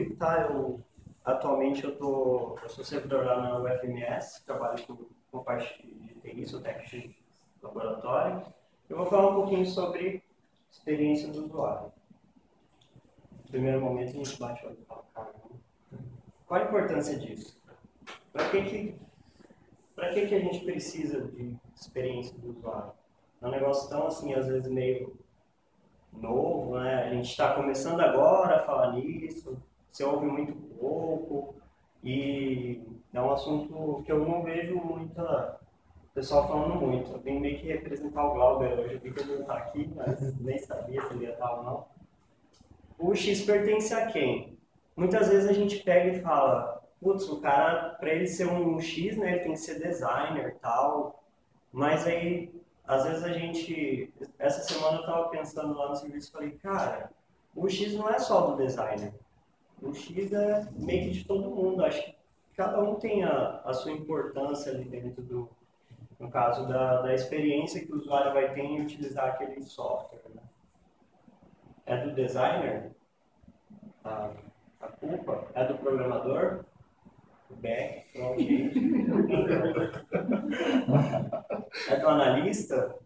Rodrigo, tá? Atualmente eu sou servidor lá na UFMS, trabalho com parte de TI, sou técnico de laboratório. Eu vou falar um pouquinho sobre experiência do usuário. No primeiro momento a gente bate o olho e fala, caramba, qual a importância disso? Para que a gente precisa de experiência do usuário? É um negócio tão assim, às vezes meio novo, né? A gente está começando agora a falar nisso, você ouve muito pouco e é um assunto que eu não vejo muita pessoal falando muito. Eu tenho meio que representar o Glauber hoje, eu vi que ele não está aqui, mas nem sabia se ele ia estar ou não. O X pertence a quem? Muitas vezes a gente pega e fala, putz, o cara, para ele ser um X, né, ele tem que ser designer e tal, mas aí, às vezes a gente, essa semana eu estava pensando lá no serviço e falei, cara, o X não é só do designer, o X é meio que de todo mundo, acho que cada um tem a sua importância ali dentro no caso da experiência que o usuário vai ter em utilizar aquele software, né? É do designer? A culpa é do programador? O back, front-end? É do analista?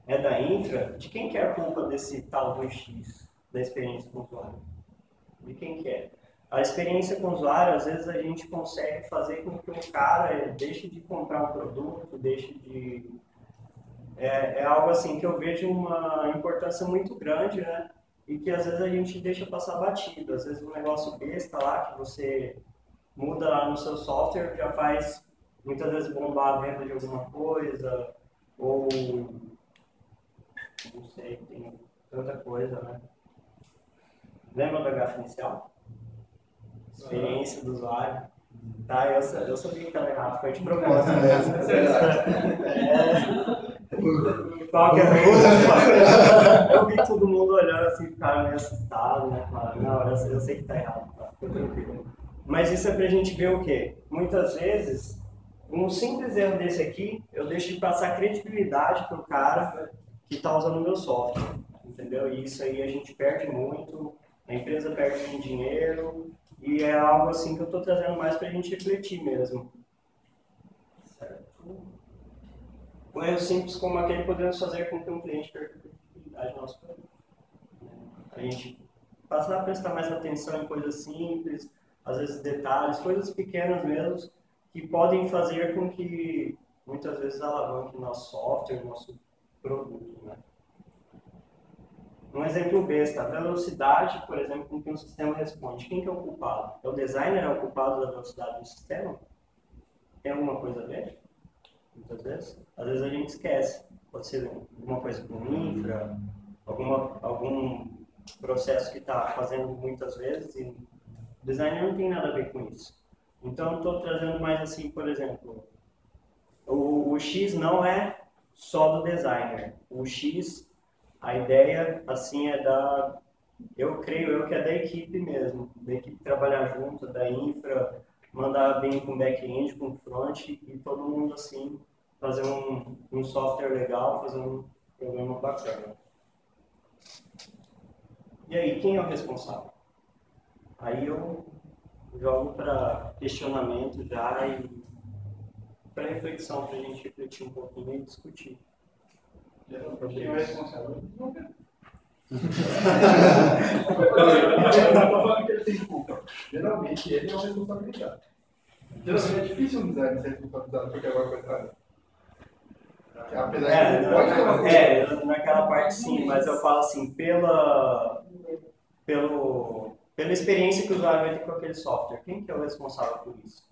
É da infra? De quem que é a culpa desse tal do X, da experiência com o usuário? De quem que é? A experiência com o usuário, às vezes a gente consegue fazer com que o cara deixe de comprar um produto, deixe de... É algo assim que eu vejo uma importância muito grande, né? E que às vezes a gente deixa passar batido. Às vezes um negócio besta lá que você muda lá no seu software já faz muitas vezes bombar a venda de alguma coisa, ou não sei, tem tanta coisa, né? Lembra da gafa inicial? Experiência do usuário. Tá, eu sabia que estava errado, foi de propósito mesmo. Qualquer coisa, eu vi todo mundo olhando assim, ficaram meio assustado, né? Falaram, não, eu sei que está errado, tá? Mas isso é pra gente ver o quê? Muitas vezes, um simples erro desse aqui, eu deixo de passar credibilidade pro cara que está usando o meu software, entendeu? E isso aí a gente perde muito, a empresa perde muito dinheiro, e é algo assim que eu estou trazendo mais para a gente refletir mesmo. Certo? Um erro simples como aquele podemos fazer com que um cliente perca a credibilidade do nosso produto. A gente passar a prestar mais atenção em coisas simples, às vezes detalhes, coisas pequenas mesmo, que podem fazer com que muitas vezes alavanque o nosso software, o nosso produto, né? Um exemplo besta, a velocidade, por exemplo, com que um sistema responde. Quem que é o culpado? É o designer, é o culpado da velocidade do sistema? Tem alguma coisa a ver? Muitas vezes. Às vezes a gente esquece. Pode ser alguma coisa com infra, algum processo que está fazendo muitas vezes e o designer não tem nada a ver com isso. Então, estou trazendo mais assim, por exemplo, o X não é só do designer. O X, a ideia, assim, eu creio que é da equipe mesmo, da equipe trabalhar junto, da infra, mandar bem com back-end, com front, e todo mundo, assim, fazer um software legal, fazer um programa bacana. E aí, quem é o responsável? Aí eu jogo para questionamento já e para reflexão, para a gente refletir um pouquinho e discutir. Quem é o responsável? Não estou falando que ele tem culpa. Geralmente ele é uma responsabilidade. Geralmente é difícil um designer ser responsabilizado porque alguma coisa está. Apesar de pode ter uma naquela parte sim, mas eu falo assim, pela experiência que o usuário vai ter com aquele software, quem que é o responsável por isso?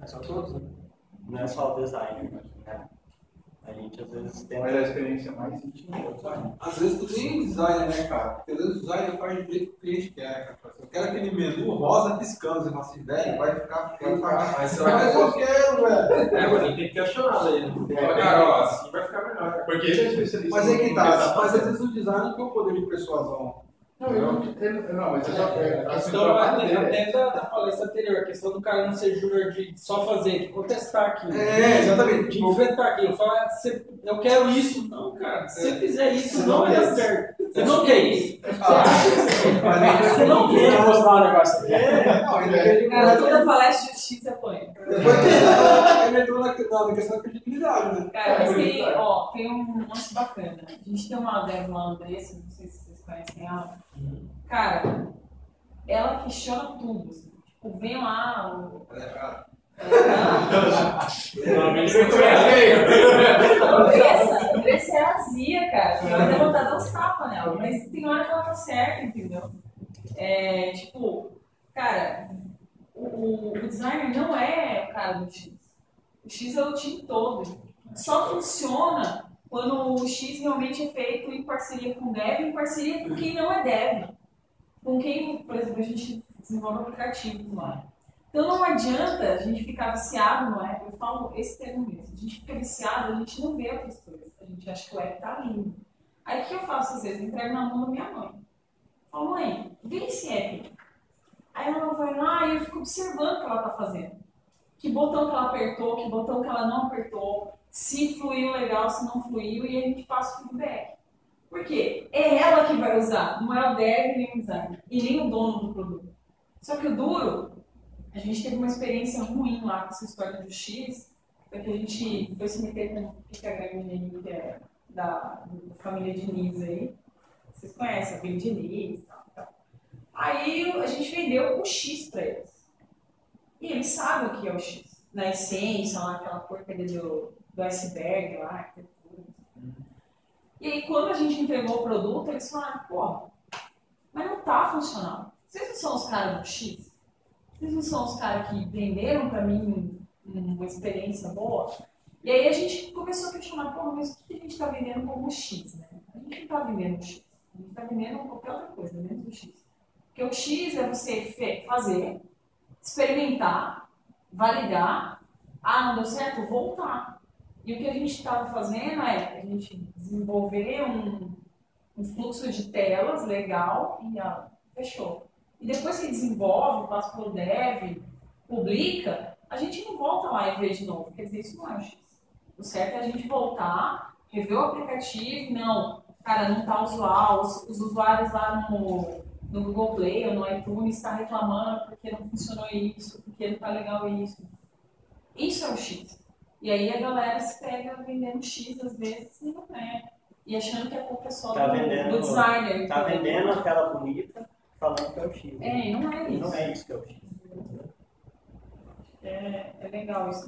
É só todos, né? Não é só o designer, né? A gente às vezes tem... Mas a experiência mais íntima é o design. Às vezes tu tem designer, né, cara? Porque às vezes o designer faz do jeito que o cliente quer, cara. Eu quero aquele menu rosa piscando, você fala assim, velho, vai ficar feio pra cá. Mas eu quero, velho. Mas tem que questionar ele. Cara, ó, assim vai ficar melhor. Porque ele é especialista. Mas é que tá, mas às vezes o design tem o poder de persuasão. Não, mas eu já pego. Então, até da palestra anterior, a questão do cara não ser júnior de só fazer, de contestar aquilo. Exatamente. De enfrentar aquilo. Falar, eu quero isso. Não, cara, se você fizer isso, não vai dar certo. Você não quis. Você não queria mostrar o negócio aqui. Cara, toda palestra de justiça apanha. Depois ele entrou na questão da credibilidade, né? Cara, mas tem um lance bacana. A gente tem uma dev lá, Andressa, não sei se vocês conhecem ela. Cara, ela questiona tudo. Assim. Tipo, vem lá o... Andressa é azia, cara. Ela vai vontade de dar uns tapas nela, mas tem hora que ela tá certa, entendeu? Tipo, cara, o designer não é o cara do X. O X é o time todo. Só funciona quando o X realmente é feito em parceria com o dev, em parceria com quem não é dev. Com quem, por exemplo, a gente desenvolve aplicativos lá. Então não adianta a gente ficar viciado no app, eu falo esse termo mesmo, a gente fica viciado, a gente não vê outras coisas, a gente acha que o app tá lindo. Aí o que eu faço às vezes? Eu entrego na mão da minha mãe. Falo, mãe, vê esse app. Aí ela vai lá e eu fico observando o que ela tá fazendo. Que botão que ela apertou, que botão que ela não apertou, se fluiu legal, se não fluiu, e a gente passa o feedback. Por quê? É ela que vai usar, não é o dev nem o designer, e nem o dono do produto. Só que o duro, a gente teve uma experiência ruim lá com essa história do X, porque a gente foi se meter com o Instagram que é da família Diniz aí. Vocês conhecem a família Diniz e tal. Aí a gente vendeu o X para eles. E eles sabem o que é o X. Na essência, lá, aquela porcaria do iceberg lá, arquitetura. E aí quando a gente entregou o produto, eles falaram, pô, mas não tá funcionando. Vocês não são os caras do X? Vocês não são os caras que venderam para mim uma experiência boa? E aí a gente começou a questionar, pô, mas o que a gente está vendendo como X, né? A gente não está vendendo X, a gente está vendendo qualquer outra coisa, menos o X. Porque o X é você fazer, experimentar, validar, não deu certo, voltar. E o que a gente estava fazendo é a gente desenvolver um fluxo de telas legal e fechou. E depois que desenvolve, passa para o dev, publica, a gente não volta lá e vê de novo. Quer dizer, isso não é o X. O certo é a gente voltar, rever o aplicativo, não, cara, não está usual, os usuários lá no Google Play ou no iTunes estão reclamando porque não funcionou isso, porque não está legal isso. Isso é o X. E aí a galera se pega vendendo X às vezes e não é. E achando que a culpa é só do designer. Está vendendo a tela bonita, falando que é o X. Não é isso. Não é isso que é o X. É legal isso.